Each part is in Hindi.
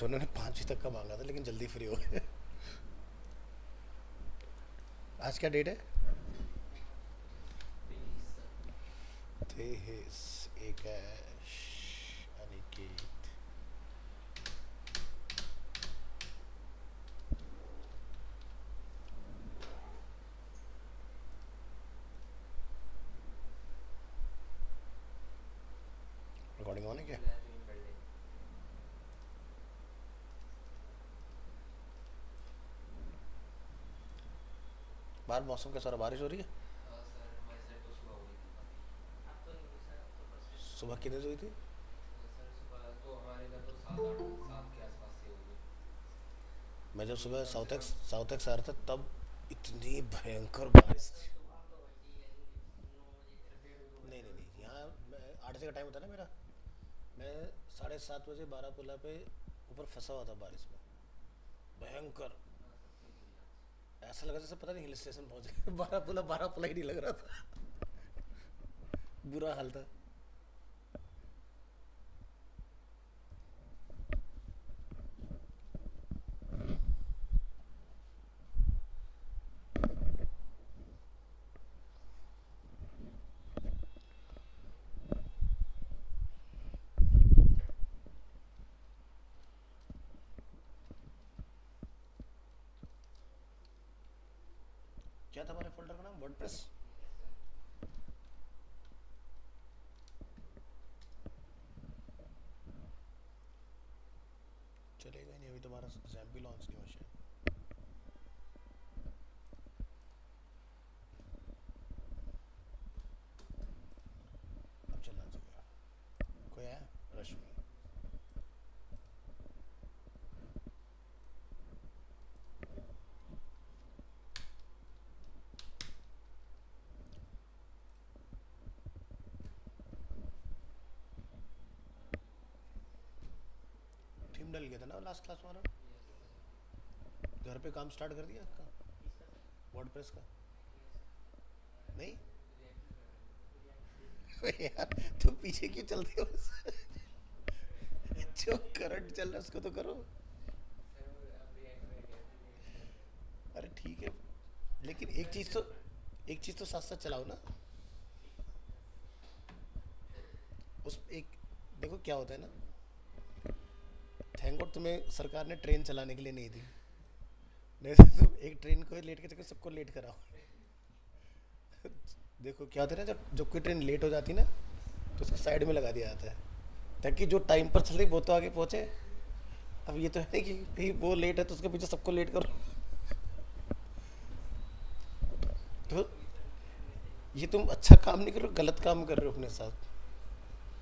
दोनों ने 5 तक का मांगा था लेकिन जल्दी फ्री हो गए। आज क्या डेट है? 23। एकाश, अनिकेत। रिकॉर्डिंग ऑन है क्या? बाहर मौसम कैसा हो रहा? बारिश हो रही है? सुबह कितने बजे हुई थी? मैं जब सुबह साउथ एक्स आ रहा था तब इतनी भयंकर बारिश थी। नहीं नहीं नहीं, यहाँ 8 बजे का टाइम होता है ना मेरा। मैं 7:30 बजे बारापुला पे ऊपर फंसा हुआ था बारिश में। भयंकर। ऐसा लगा जैसे पता नहीं हिल स्टेशन पहुंच गए। बारापुला बारापुला ही नहीं लग रहा था। बुरा हाल था। क्या था हमारे फोल्डर का नाम? वर्डप्रेस। चलेगा ही नहीं, अभी तुम्हारा जैम भी लॉन्च नहीं हुआ शायद। अब चलना चाहिए। कोई आया? रश्मि। थीम डल गया था ना लास्ट क्लास हमारा। घर पे काम स्टार्ट कर दिया आपका? वर्डप्रेस का? नहीं। यार तुम पीछे क्यों चलते हो? जो करंट चल रहा है उसको तो करो। अरे ठीक है, लेकिन एक चीज तो साथ साथ चलाओ ना। उस एक देखो क्या होता है ना। थैंक गॉड तुम्हें सरकार ने ट्रेन चलाने के लिए नहीं दी। नहीं तो तुम एक ट्रेन को लेट के चक्कर सबको लेट कराओ। देखो क्या होता है ना, जब जब कोई ट्रेन लेट हो जाती है ना तो उसको साइड में लगा दिया जाता है ताकि जो टाइम पर चल रही वो तो आगे पहुंचे। अब ये तो है कि भाई वो लेट है तो उसके पीछे सबको लेट करो। तो ये तुम अच्छा काम नहीं कर रहे हो, गलत काम कर रहे हो अपने साथ।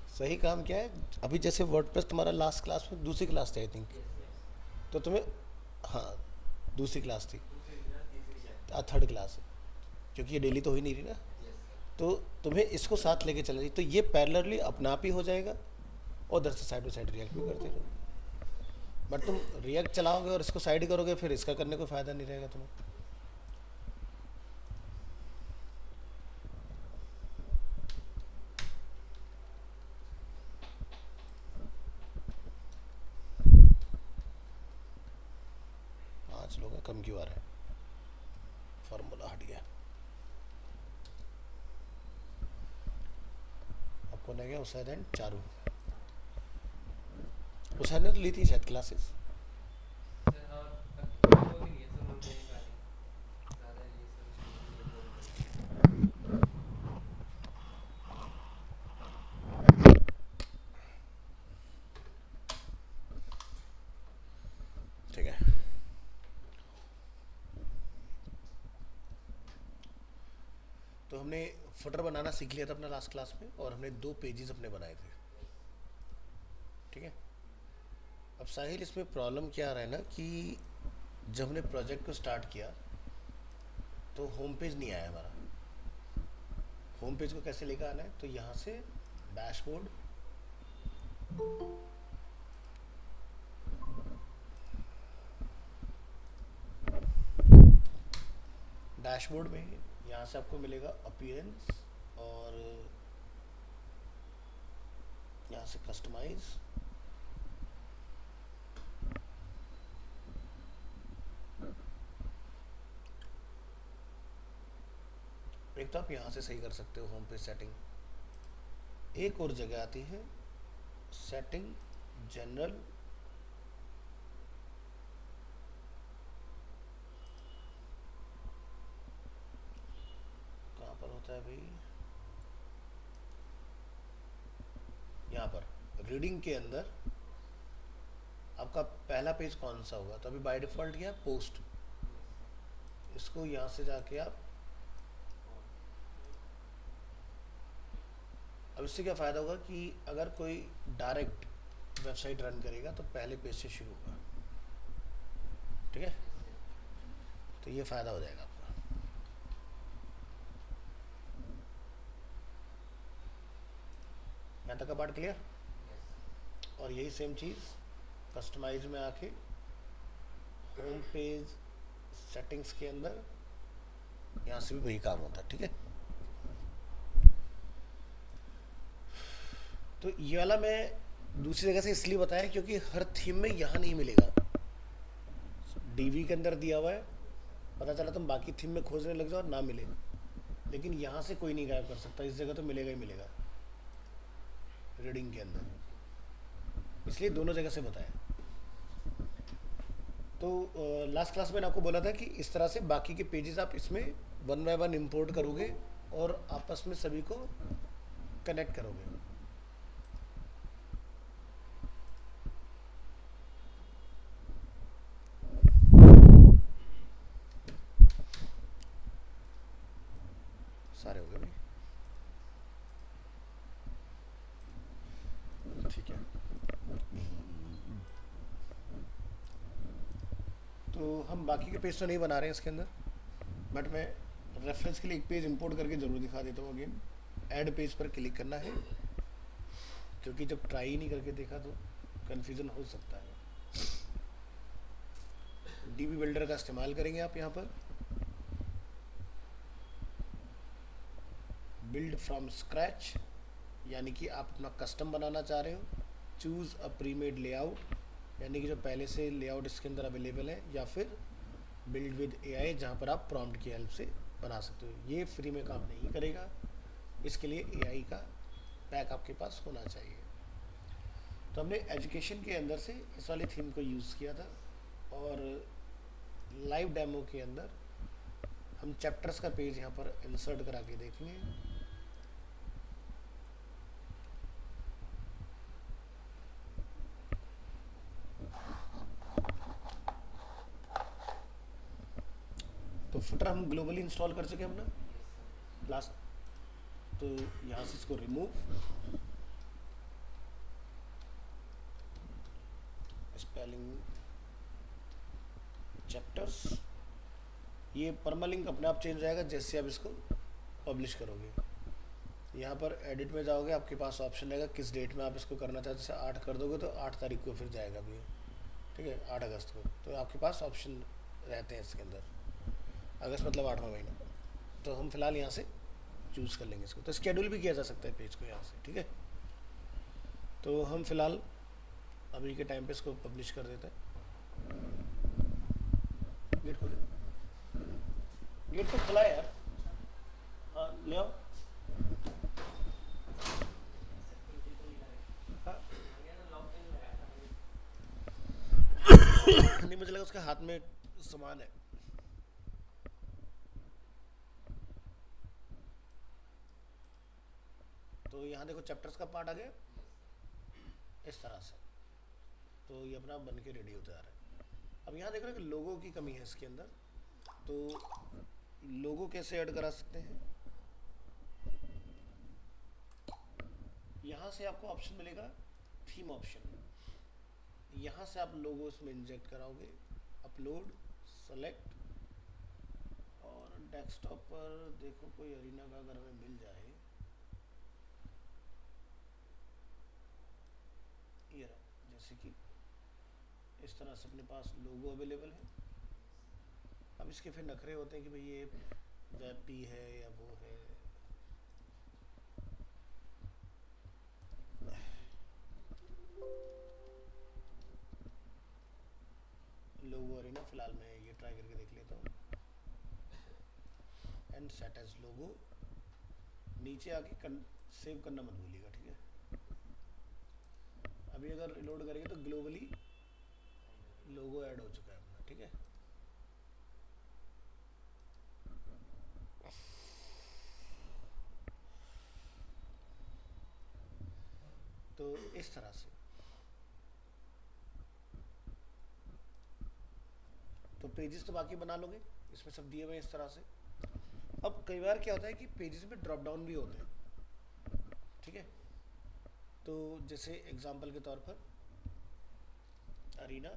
सही काम क्या है? अभी जैसे वर्डप्रेस तुम्हारा लास्ट क्लास में दूसरी क्लास थी आई थिंक। तो तुम्हें, हाँ, दूसरी क्लास थी। थर्ड क्लास है, क्योंकि ये डेली तो हो ही नहीं रही ना। तो तुम्हें इसको साथ लेके चलना चाहिए, तो ये पैरेलली अपना आप ही हो जाएगा और उधर से साइड बाई साइड रिएक्ट भी करते रहो। बट तुम रिएक्ट चलाओगे और इसको साइड करोगे फिर इसका करने को फ़ायदा नहीं रहेगा तुम्हें। 5 लोग हैं, कम क्यों आ रहा है? फार्मूला हट गया। अब कौन रह गया? उसाद एंड चारू। उसाद ने तो ली थी शायद क्लासेस। ठीक है। तो हमने फुटर बनाना सीख लिया था अपना लास्ट क्लास में और हमने 2 पेजेस अपने बनाए थे। ठीक है। अब साहिल इसमें प्रॉब्लम क्या आ रहा है ना कि जब हमने प्रोजेक्ट को स्टार्ट किया तो होम पेज नहीं आया हमारा। होम पेज को कैसे लेकर आना है? तो यहाँ से डैशबोर्ड, डैशबोर्ड में यहाँ से आपको मिलेगा अपीयरेंस और यहाँ से कस्टमाइज एक तो आप यहाँ से सही कर सकते हो होम पेज सेटिंग, एक और जगह आती है सेटिंग जनरल, कहाँ पर होता है भाई, यहाँ पर रीडिंग के अंदर आपका पहला पेज कौन सा होगा, तो अभी बाय डिफॉल्ट क्या है पोस्ट, इसको यहाँ से जाके आप, अब इससे क्या फ़ायदा होगा कि अगर कोई डायरेक्ट वेबसाइट रन करेगा तो पहले पेज से शुरू होगा, ठीक है, तो ये फ़ायदा हो जाएगा आपका। यहाँ तक का पार्ट क्लियर। और यही सेम चीज़ कस्टमाइज में आके होम पेज सेटिंग्स के अंदर यहाँ से भी वही काम होता है, ठीक है। तो ये वाला मैं दूसरी जगह से इसलिए बताया क्योंकि हर थीम में यहाँ नहीं मिलेगा, डीवी के अंदर दिया हुआ है, पता चला तुम बाकी थीम में खोजने लग जाओ ना मिले, लेकिन यहाँ से कोई नहीं गायब कर सकता, इस जगह तो मिलेगा ही मिलेगा रीडिंग के अंदर, इसलिए दोनों जगह से बताया। तो लास्ट क्लास में आपको बोला था कि इस तरह से बाकी के पेजेस आप इसमें वन बाय वन इंपोर्ट करोगे और आपस में सभी को कनेक्ट करोगे। सारे हो गए भाई, ठीक है। तो हम बाकी के पेज तो नहीं बना रहे हैं इसके अंदर, बट मैं रेफरेंस के लिए एक पेज इंपोर्ट करके ज़रूर दिखा देता हूँ। अगेन ऐड पेज पर क्लिक करना है, क्योंकि जब ट्राई नहीं करके देखा तो कन्फ्यूज़न हो सकता है। डीबी बिल्डर का इस्तेमाल करेंगे आप यहाँ पर, बिल्ड फ्रॉम स्क्रैच, यानी कि आप अपना कस्टम बनाना चाह रहे हो। चूज़ अ प्रीमेड लेआउट, यानी कि जो पहले से लेआउट इसके अंदर अवेलेबल है, या फिर बिल्ड विद एआई जहाँ पर आप प्रॉम्प्ट की हेल्प से बना सकते हो। ये फ्री में काम नहीं करेगा, इसके लिए एआई का पैक आपके पास होना चाहिए। तो हमने एजुकेशन के अंदर से इस वाली थीम को यूज़ किया था, और लाइव डेमो के अंदर हम चैप्टर्स का पेज यहाँ पर इंसर्ट करा के देखेंगे। तो फुटर हम ग्लोबली इंस्टॉल कर चुके हैं अपना लास्ट, तो यहाँ से इसको रिमूव, स्पेलिंग चैप्टर्स, ये परमालिंक अपने आप चेंज हो जाएगा जैसे आप इसको पब्लिश करोगे। यहाँ पर एडिट में जाओगे, आपके पास ऑप्शन रहेगा किस डेट में आप इसको करना चाहते हो। जैसे 8 कर दोगे तो 8 तारीख को फिर जाएगा भी, ठीक है, 8 अगस्त को, तो आपके पास ऑप्शन रहते हैं इसके अंदर। अगस्त मतलब 8वां महीना, तो हम फिलहाल यहाँ से चूज़ कर लेंगे इसको। तो स्केड्यूल भी किया जा सकता है पेज को यहाँ से, ठीक है। तो हम फिलहाल अभी के टाइम पे इसको पब्लिश कर देते हैं। गेट खोल, गेट तो खुला है यार, हाँ ले आओ। हाँ नहीं, मुझे लगा उसके हाथ में सामान है। तो यहाँ देखो चैप्टर्स का पार्ट आ गया इस तरह से, तो ये अपना बन के रेडी होता जा रहा है। अब यहाँ देख रहे हो कि लोगो की कमी है इसके अंदर, तो लोगो कैसे ऐड करा सकते हैं। यहाँ से आपको ऑप्शन मिलेगा थीम ऑप्शन, यहाँ से आप लोगो इसमें इंजेक्ट कराओगे, अपलोड, सेलेक्ट, और डेस्कटॉप पर देखो कोई अरीना का अगर हमें मिल जाए, ये रहा, जैसे कि इस तरह से अपने पास लोगो अवेलेबल है। अब इसके फिर नखरे होते हैं कि भाई ये वेबपी है या वो है, लोगो अरीना फिलहाल मैं ये ट्राई करके देख लेता हूँ, एंड सेट एज लोगो। नीचे आके सेव करना मत भूलिएगा, ठीक है। अभी अगर रिलोड करेंगे तो ग्लोबली लोगो ऐड हो चुका है अपना, ठीक है। तो इस तरह से तो पेजेस तो बाकी बना लोगे, इसमें सब दिए हुए हैं इस तरह से। अब कई बार क्या होता है कि पेजेस में ड्रॉप डाउन भी होते हैं, ठीक है। तो जैसे एग्जांपल के तौर पर अरीना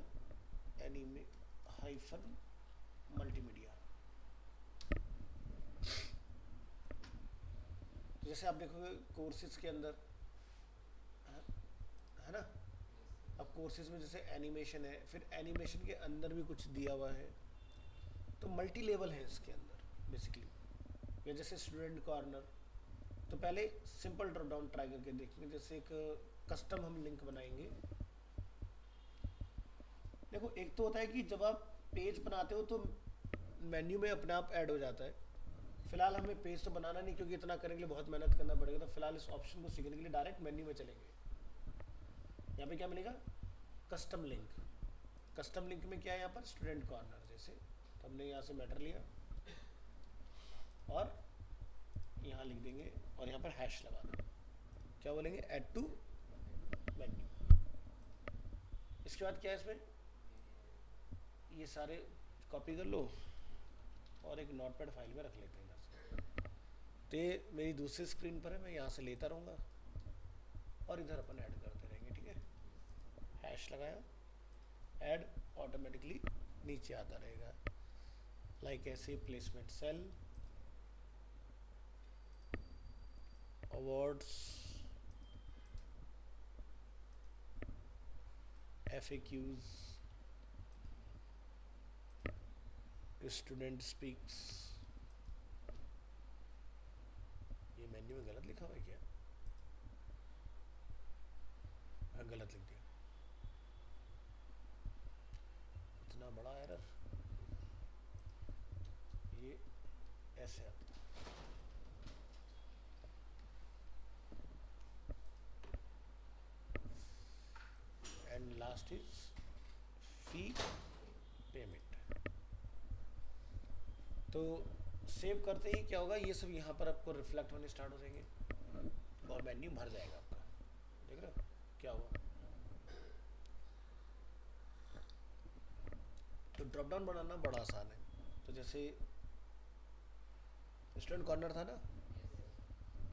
एनिमे हाइफन मल्टीमीडिया, तो जैसे आप देखोगे कोर्सेज के अंदर है ना। अब कोर्सेज में जैसे एनिमेशन है, फिर एनिमेशन के अंदर भी कुछ दिया हुआ है, तो मल्टी लेवल है इसके अंदर बेसिकली। या जैसे स्टूडेंट कॉर्नर, तो पहले सिंपल ड्रॉप डाउन ट्राई करके देखेंगे। जैसे एक कस्टम हम लिंक बनाएंगे। देखो एक तो होता है कि जब आप पेज बनाते हो तो मेन्यू में अपने आप ऐड हो जाता है। फिलहाल हमें पेज तो बनाना नहीं, क्योंकि इतना करने के लिए बहुत मेहनत करना पड़ेगा। तो फिलहाल इस ऑप्शन को सीखने के लिए डायरेक्ट मेन्यू में चलेंगे। यहाँ पे क्या मिलेगा, कस्टम लिंक। कस्टम लिंक में क्या है, यहाँ पर स्टूडेंट कॉर्नर जैसे, तो हमने यहाँ से मैटर लिया और यहाँ लिख देंगे और यहाँ पर हैश लगा देंगे। क्या बोलेंगे, ऐड टू मेन्यू। इसके बाद क्या है इसमें, ये सारे कॉपी कर लो और एक नोटपैड फाइल में रख लेते हैं इधर से। तो ये मेरी दूसरी स्क्रीन पर है, मैं यहाँ से लेता रहूँगा और इधर अपन ऐड करते रहेंगे, ठीक है। हैश लगाया, ऐड ऑटोमेटिकली नीचे आता रहेगा। लाइक ऐसे placement cell, awards, FAQs, student speaks. ये मेन्यू में गलत लिखा हुआ है क्या, हाँ गलत लिख दिया, इतना बड़ा एरर। ये ऐसे आता है। And last is fee payment. तो सेव करते ही क्या होगा, ये सब यहाँ पर आपको रिफ्लेक्ट होने स्टार्ट हो जाएंगे और मेन्यू भर जाएगा आपका। देख रहे हो क्या हुआ। तो ड्रॉप डाउन बनाना बड़ा आसान है। तो जैसे स्टूडेंट कॉर्नर था ना,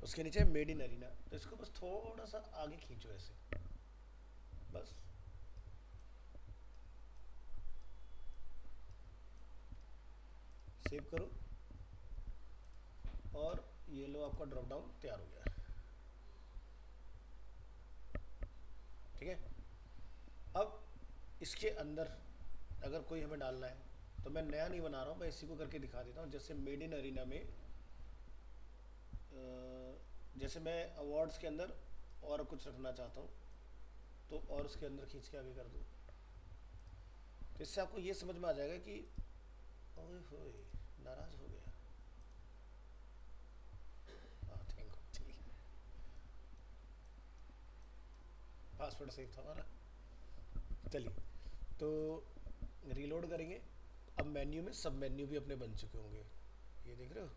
उसके नीचे मेड इन अरीना, तो इसको बस थोड़ा सा आगे खींचो ऐसे, बस। सेव करो और ये लो, आपका ड्रॉप डाउन तैयार हो गया, ठीक है। अब इसके अंदर अगर कोई हमें डालना है, तो मैं नया नहीं बना रहा हूँ, मैं इसी को करके दिखा देता हूँ। जैसे मेड इन अरीना में जैसे मैं अवार्ड्स के अंदर और कुछ रखना चाहता हूँ, तो और उसके अंदर खींच के आगे कर दूँ। तो इससे आपको ये समझ में आ जाएगा कि ओए होए नाराज हो गया। थैंक गॉड, चलिए पासवर्ड सेव था हमारा। चलिए तो रीलोड करेंगे। अब मेन्यू में सब मेन्यू भी अपने बन चुके होंगे, ये देख रहे हो,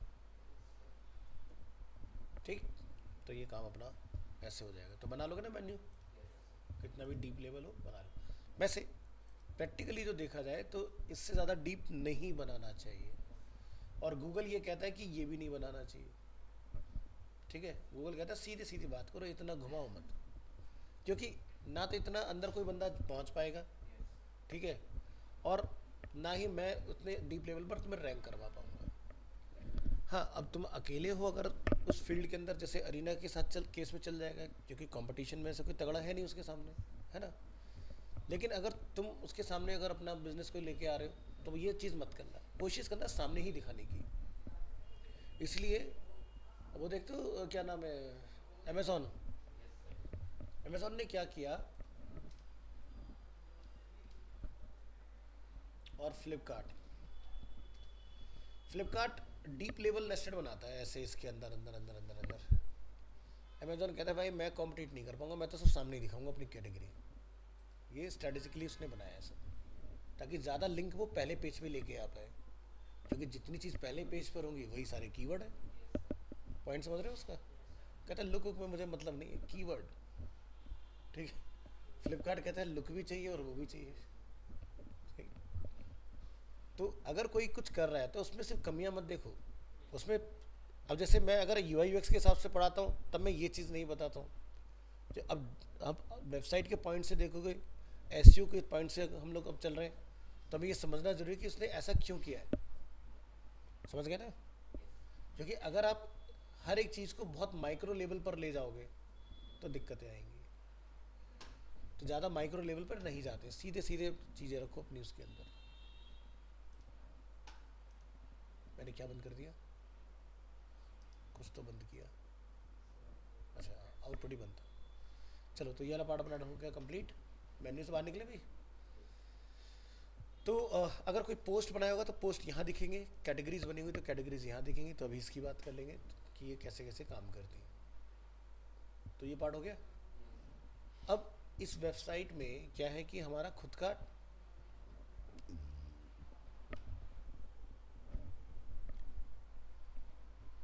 ठीक। तो ये काम अपना ऐसे हो जाएगा। तो बना लोगे ना मेन्यू, कितना भी डीप लेवल हो बना लो। वैसे प्रैक्टिकली जो देखा जाए तो इससे ज़्यादा डीप नहीं बनाना चाहिए, और गूगल ये कहता है कि ये भी नहीं बनाना चाहिए, ठीक है। गूगल कहता है सीधे सीधी बात करो, इतना घुमाओ मत, क्योंकि ना तो इतना अंदर कोई बंदा पहुंच पाएगा, ठीक है, और ना ही मैं उतने डीप लेवल पर तुम्हें रैंक करवा पाऊंगा। हाँ, अब तुम अकेले हो अगर उस फील्ड के अंदर, जैसे अरीना के साथ चल केस में चल जाएगा, क्योंकि कंपटीशन में ऐसा कोई तगड़ा है नहीं उसके सामने, है ना। लेकिन अगर तुम उसके सामने अगर अपना बिजनेस को लेके आ रहे हो, तो ये चीज़ मत करना, कोशिश करना सामने ही दिखाने की। इसलिए वो देखते हो क्या नाम है, अमेज़ॉन। अमेज़ॉन ने क्या किया, और फ्लिपकार्ट डीप लेवल नेस्टेड बनाता है ऐसे इसके अंदर अंदर अंदर अंदर अंदर। अमेजोन कहता है भाई मैं कॉम्पिटिट नहीं कर पाऊंगा, मैं तो सब सामने ही दिखाऊंगा अपनी कैटेगरी। ये स्ट्रेटेजिकली उसने बनाया है सब, ताकि ज़्यादा लिंक वो पहले पेज पे लेके आ पाए, क्योंकि जितनी चीज़ पहले पेज पर होंगी वही सारे कीवर्ड है। पॉइंट समझ रहे हो उसका? कहता है लुक में मुझे मतलब नहीं है, कीवर्ड। ठीक है। फ्लिपकार्ट कहता है लुक भी चाहिए और वो भी चाहिए। ठीक। तो अगर कोई कुछ कर रहा है तो उसमें सिर्फ कमियां मत देखो उसमें। अब जैसे मैं अगर यूआई यूएक्स के हिसाब से पढ़ाता हूँ तब मैं ये चीज़ नहीं बताता हूँ। जो अब वेबसाइट के पॉइंट से देखोगे, एसईओ के पॉइंट से हम लोग अब चल रहे हैं, तो हमें ये समझना जरूरी है कि उसने ऐसा क्यों किया है। समझ गए ना? क्योंकि अगर आप हर एक चीज़ को बहुत माइक्रो लेवल पर ले जाओगे तो दिक्कतें आएंगी। तो ज़्यादा माइक्रो लेवल पर नहीं जाते, सीधे सीधे चीज़ें रखो अपनी उसके अंदर। मैंने क्या बंद कर दिया? कुछ तो बंद किया। अच्छा, आउटपुट ही बंद था। चलो, तो ये वाला पार्ट अपना हो गया कंप्लीट। मेन्यू से बाहर निकले भाई। तो अगर कोई पोस्ट बनाया होगा तो पोस्ट यहाँ दिखेंगे, कैटेगरीज बनी हुई तो कैटेगरीज यहाँ दिखेंगी। तो अभी इसकी बात कर लेंगे कि ये कैसे कैसे काम करती है। तो ये पार्ट हो गया। अब इस वेबसाइट में क्या है कि हमारा खुद का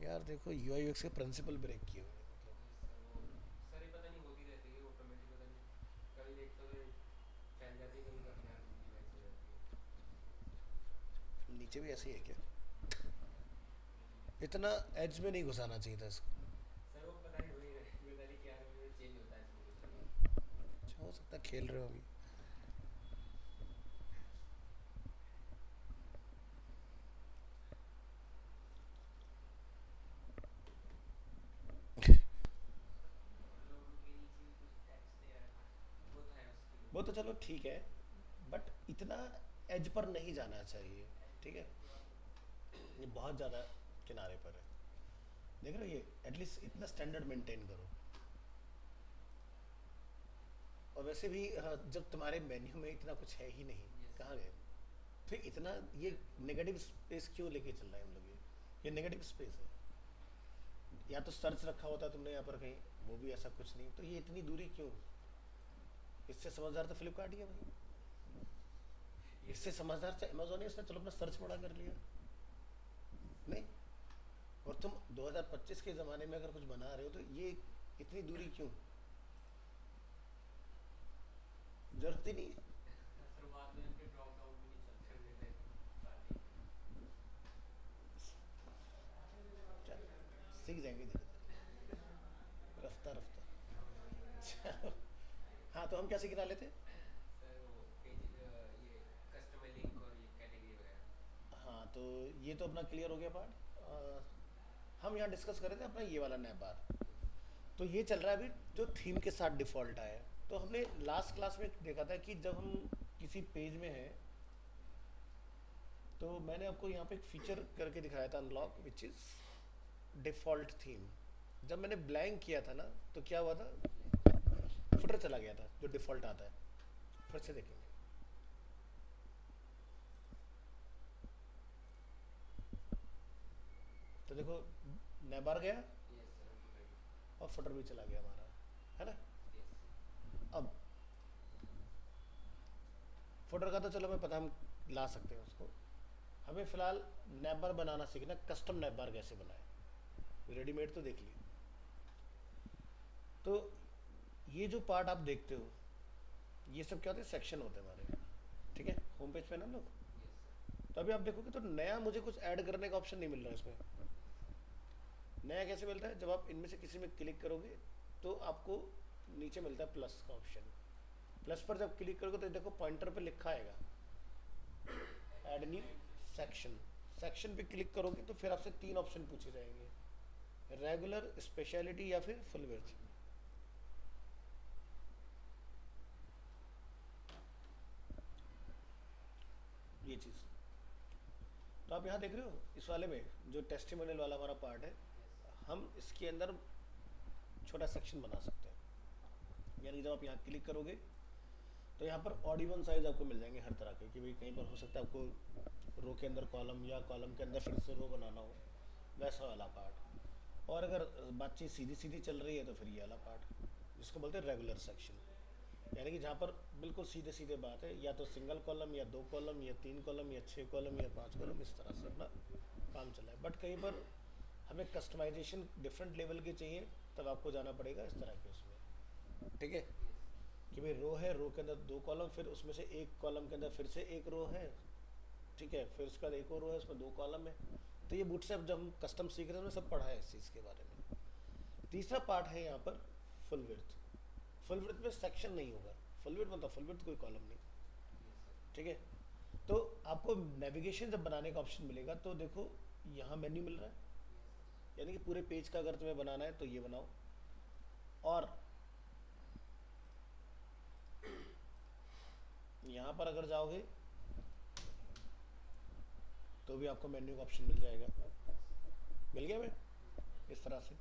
यार देखो यूआई यूएक्स के प्रिंसिपल ब्रेक किए हुए हैं, मतलब सर ये पता नहीं होती रहती है ऑटोमेटिक, पता नहीं कभी देखते हो फैल जाती है, कभी अपने आप डिवाइस हो जाती है। नीचे भी ऐसे ही है क्या? इतना एज में नहीं घुसाना चाहिए था इसको। सर वो पता नहीं वही पता नहीं क्या चेंज होता है इसमें कुछ भी। अच्छा, हो सकता है खेल रहे हो अभी। लोगों के नीचे भी कुछ टेक्स्ट दे रखा है, वो तो है उसके लिए। वो तो चलो ठीक है, बट इतना एज पर नहीं जाना चाहिए। ठीक है। ये बहुत ज़्यादा किनारे पर है। देख रहे हो, ये एटलीस्ट इतना स्टैंडर्ड मेंटेन करो। और वैसे भी जब तुम्हारे मेन्यू में इतना कुछ है ही नहीं, यस कहाँ सर। गए फिर इतना? ये नेगेटिव स्पेस क्यों लेके चल रहे हैं हम लोग? ये नेगेटिव स्पेस है। या तो सर्च रखा होता तुमने यहाँ पर कहीं, वो भी ऐसा कुछ नहीं, तो ये इतनी दूरी क्यों? इससे समझदार तो फ्लिपकार्ट ही है भाई। ये इससे सर। समझदार से अमेजोन है, इसने चलो अपना सर्च बड़ा कर लिया। नहीं। और तुम 2025 के ज़माने में अगर कुछ बना रहे हो तो ये इतनी दूरी क्यों? जरूरत ही नहीं है। शुरुआत में इनके ड्रॉप डाउन भी नहीं चलते देते स्टार्टिंग में। चल, सीख जाएंगे धीरे धीरे, रफ्ता रफ्ता। चलो। हाँ, तो हम क्या सीखने वाले थे? सर वो पेज ये कस्टमर लिंक और ये कैटेगरी वगैरह। हाँ, तो ये तो अपना क्लियर हो गया पार्ट। हम यहाँ डिस्कस कर रहे थे अपना ये वाला नैप बार। यस। तो ये चल रहा है अभी जो थीम के साथ डिफ़ॉल्ट आया है। तो हमने लास्ट क्लास में देखा था कि जब हम किसी पेज में हैं तो मैंने आपको यहाँ पे एक फीचर करके दिखाया था, unlock, which is default theme. जब मैंने ब्लैंक किया था ना तो क्या हुआ था? फुटर चला गया था जो डिफ़ॉल्ट आता है। फिर से देखेंगे। तो देखो, नैबार गया यस सर फुटर भी। और फुटर भी चला गया हमारा, है ना? यस। अब फुटर का तो चलो मैं पता, हम ला सकते हैं उसको। हमें फ़िलहाल नैबार बनाना सीखना, कस्टम नैबार कैसे बनाए। रेडीमेड तो देख लिए। तो ये जो पार्ट आप देखते हो, ये सब क्या होते हैं? सेक्शन होते हैं हमारे। ठीक है, होम पेज पे ना हम लोग। Yes sir. तो अभी आप देखोगे तो नया मुझे कुछ ऐड करने का ऑप्शन नहीं मिल रहा है इसमें। नया कैसे मिलता है? जब आप इनमें से किसी में क्लिक करोगे तो आपको नीचे मिलता है प्लस का ऑप्शन। प्लस पर जब क्लिक करोगे तो देखो पॉइंटर पे लिखा आएगा ऐड न्यू सेक्शन। सेक्शन पे क्लिक करोगे तो फिर आपसे तीन ऑप्शन पूछे जाएंगे, रेगुलर, स्पेशलिटी या फिर फुल विड्थ। ये चीज़ तो आप यहाँ देख रहे हो इस वाले में जो टेस्टिमोनियल वाला हमारा पार्ट है, यस सर। हम इसके अंदर छोटा सेक्शन बना सकते हैं। यानी जब आप यहाँ क्लिक करोगे तो यहाँ पर ऑड इवन साइज आपको मिल जाएंगे हर तरह के, कि भाई कहीं पर हो सकता है आपको रो के अंदर कॉलम या कॉलम के अंदर फिर से रो बनाना हो। वैसा वाला पार्ट। और अगर बातचीत सीधी सीधी चल रही है तो फिर ये वाला पार्ट, जिसको बोलते हैं रेगुलर सेक्शन। यानी कि जहाँ पर बिल्कुल सीधे सीधे बात है, या तो सिंगल कॉलम या दो कॉलम या तीन कॉलम या छः कॉलम या पांच कॉलम, इस तरह से अपना काम चला है। बट कहीं पर हमें कस्टमाइजेशन डिफरेंट लेवल के चाहिए, तब आपको जाना पड़ेगा इस तरह के उसमें, ठीक है। कि भाई रो है, रो के अंदर दो कॉलम, फिर उसमें से एक कॉलम के अंदर फिर से एक रो है, ठीक है, फिर उसके बाद एक और रो है, उसमें दो कॉलम है। तो ये बूटस्ट्रैप जब हम कस्टम सीख रहे हैं सब पढ़ा है इस चीज़ के बारे में। तीसरा पार्ट है यहाँ पर फुल विड्थ। फुल विड्थ में सेक्शन नहीं होगा। फुल विड्थ मतलब फुल विड्थ कोई कॉलम नहीं, ठीक है। तो आपको नेविगेशन जब बनाने का ऑप्शन मिलेगा तो देखो यहाँ मेन्यू मिल रहा है, यानी कि पूरे पेज का अगर तुम्हें बनाना है तो ये बनाओ। और यहाँ पर अगर जाओगे तो भी आपको मेन्यू का ऑप्शन मिल जाएगा। मिल गया मैं इस तरह से।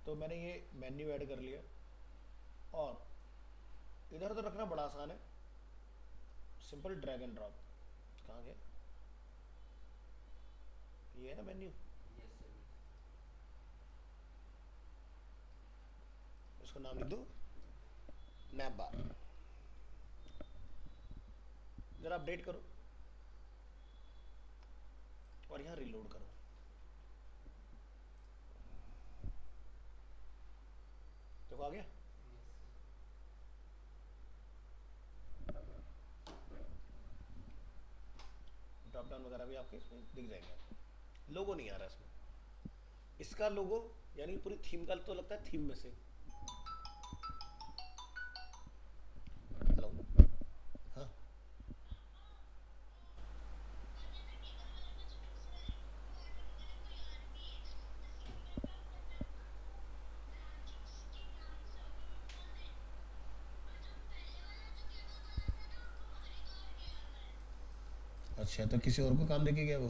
तो मैंने ये मेन्यू ऐड कर लिया, और इधर तो रखना बड़ा आसान है, सिंपल ड्रैग एंड ड्रॉप। कहाँ गया, ये है ना मेन्यू, यस सर। इसको नाम लिख दो नैप बार। जरा अपडेट करो और यहाँ रिलोड करो। देखो आ गया। ड्रॉप डाउन वगैरह भी आपके इसमें दिख जाएंगे। लोगो नहीं आ रहा इसमें, इसका लोगो यानी पूरी थीम का तो लगता है थीम में से। हेलो, हाँ अच्छा, तो किसी और को काम देके गया वो।